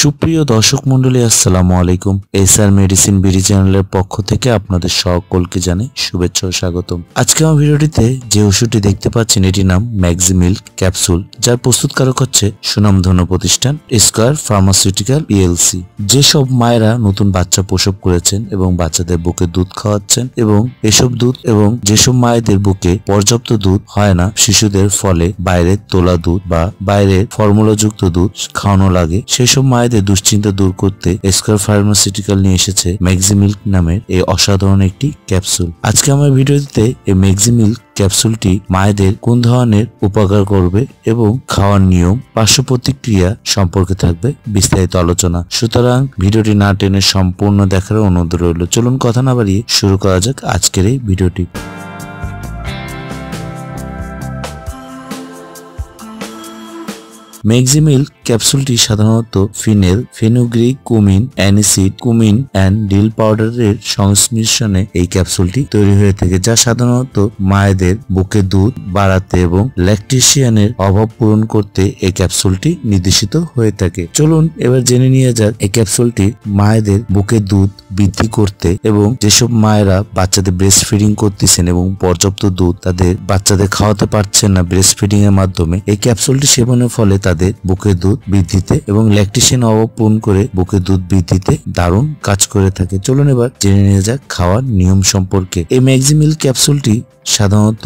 সুপ্রিয় দর্শক মন্ডলী, আসসালামু আলাইকুম। এসআর মেডিসিন বিডি চ্যানেলের পক্ষ থেকে আপনাদের সকলকে জানাই শুভেচ্ছা ও স্বাগতম। আজকে আমার ভিডিওটিতে যে ওষুধটি দেখতে পাচ্ছেন এটির নাম ম্যাক্সিমিল্ক ক্যাপসুল, যার প্রস্তুতকারক হচ্ছে সুনামধন্য প্রতিষ্ঠান স্কয়ার ফার্মাসিউটিক্যাল পিএলসি। যেসব মায়েরা নতুন বাচ্চা প্রসব করেছেন এবং বাচ্চাদের বুকে দুধ খাওয়াচ্ছেন এবং এসব দুধ এবং যেসব মায়েদের বুকে পর্যাপ্ত দুধ হয় না শিশুদের, ফলে বাইরের তোলা দুধ বা বাইরের ফর্মুলাযুক্ত দুধ খাওয়ানো লাগে, সেসব মায়েদের দুশ্চিন্তা দূর করতে স্কয়ার ফার্মাসিউটিক্যাল নিয়ে এসেছে ম্যাক্সিমিল্ক নামের এই অসাধারণ একটি ক্যাপসুল। আজকে আমার ভিডিওতে এই ম্যাক্সিমিল্ক ক্যাপসুলটি মায়েদের কোন ধরনের উপকার করবে এবং খাওয়ার নিয়ম, পার্শ্ব প্রতিক্রিয়া সম্পর্কে থাকবে বিস্তারিত আলোচনা। সুতরাং ভিডিওটি না টেনে সম্পূর্ণ দেখার অনুরোধ রইল। চলুন কথা না বাড়িয়ে শুরু করা যাক আজকের এই ভিডিওটি। ম্যাক্সিমিল্ক ক্যাপসুলটি সাধারণত ফিনেল, ফেনুগ্রিক, কুমিন, অ্যানিসিড, কুমিন অ্যান্ড ডিল পাউডারের সংমিশ্রণে এই ক্যাপসুলটি তৈরি হয়ে থাকে, যা সাধারণত মায়েদের বুকে দুধ বাড়াতে এবং ল্যাকটেশিয়ানের অভাব পূরণ করতে এই ক্যাপসুলটি নির্দেশিত হয়ে থাকে। চলুন এবার জেনে নিয়ে যাক এই ক্যাপসুলটি মায়েদের বুকে দুধ বৃদ্ধি করতে এবং যেসব মায়েরা বাচ্চাদের ব্রেস্ট ফিডিং করতেছেন এবং পর্যাপ্ত দুধ তাদের বাচ্চাদের খাওয়াতে পারছেন না ব্রেস্ট ফিডিং এর মাধ্যমে, এই ক্যাপসুলটি সেবনের ফলে তাদের বুকে দুধ বৃদ্ধিতে এবং ল্যাকটেশন অভাব পূরণ করে বুকে দুধ বৃদ্ধিতে দারুণ কাজ করে থাকে। চলুন এবার জেনে নিয়ে যাক খাওয়ার নিয়ম সম্পর্কে। এই ম্যাক্সিমিল্ক ক্যাপসুলটি সাধারণত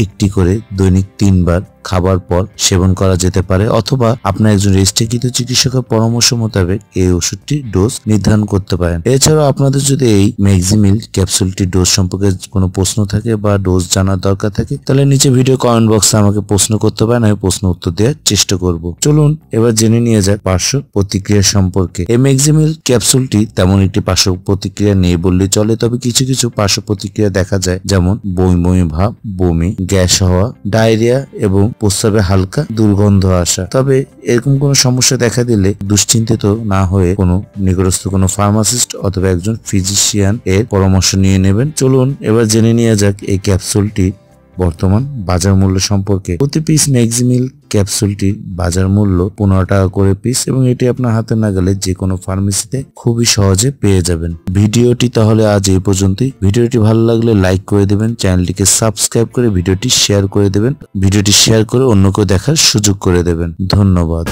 একটি করে দৈনিক 3 বার খাবার পর সেবন করা যেতে পারে, অথবা আপনার একজন রেজিস্ট্রিকৃত চিকিৎসকের পরামর্শ মোতাবেক এই ওষুধটির ডোজ নির্ধারণ করতে পারেন। এছাড়াও আপনাদের যদি এই ম্যাক্সিমিল্ক ক্যাপসুলটির ডোজ সম্পর্কে কোনো প্রশ্ন থাকে বা ডোজ জানার দরকার থাকে, তাহলে নিচে ভিডিও কমেন্ট বক্সে আমাকে প্রশ্ন করতে পারেন, আমি প্রশ্ন উত্তর দেওয়ার চেষ্টা করব। চলুন এবার জেনে নিয়ে যাক পার্শ্ব প্রতিক্রিয়া সম্পর্কে। এই ম্যাক্সিমিল্ক ক্যাপসুলটি তেমন একটি পার্শ্ব প্রতিক্রিয়া নেই বললেই চলে, তবে কিছু কিছু পার্শ্ব প্রতিক্রিয়া দেখা যায়, যেমন বমি বমি ভাব, বমি, গ্যাস হওয়া, ডায়রিয়া এবং প্রস্রাবে হালকা দুর্গন্ধ আসা। তবে এরকম কোনো সমস্যা দেখা দিলে দুশ্চিন্তিত না হয়ে কোনো নিকটস্থ কোনো ফার্মাসিস্ট অথবা একজন ফিজিশিয়ান এর পরামর্শ নিয়ে নেবেন। চলুন এবার জেনে নিয়ে যাক এই ক্যাপসুলটি বর্তমান বাজার মূল্য সম্পর্কে। প্রতি পিস ম্যাক্সিমিল্ক ক্যাপসুলটির বাজার মূল্য 15 টাকা করে পিস এবং এটি আপনার হাতে নাগালে যে কোনো ফার্মেসিতে খুবই সহজে পেয়ে যাবেন। ভিডিওটি তাহলে আজ এই পর্যন্তই। ভিডিওটি ভালো লাগলে লাইক করে দেবেন, চ্যানেলটিকে সাবস্ক্রাইব করে ভিডিওটি শেয়ার করে দেবেন, ভিডিওটি শেয়ার করে অন্যকে দেখার সুযোগ করে দেবেন। ধন্যবাদ।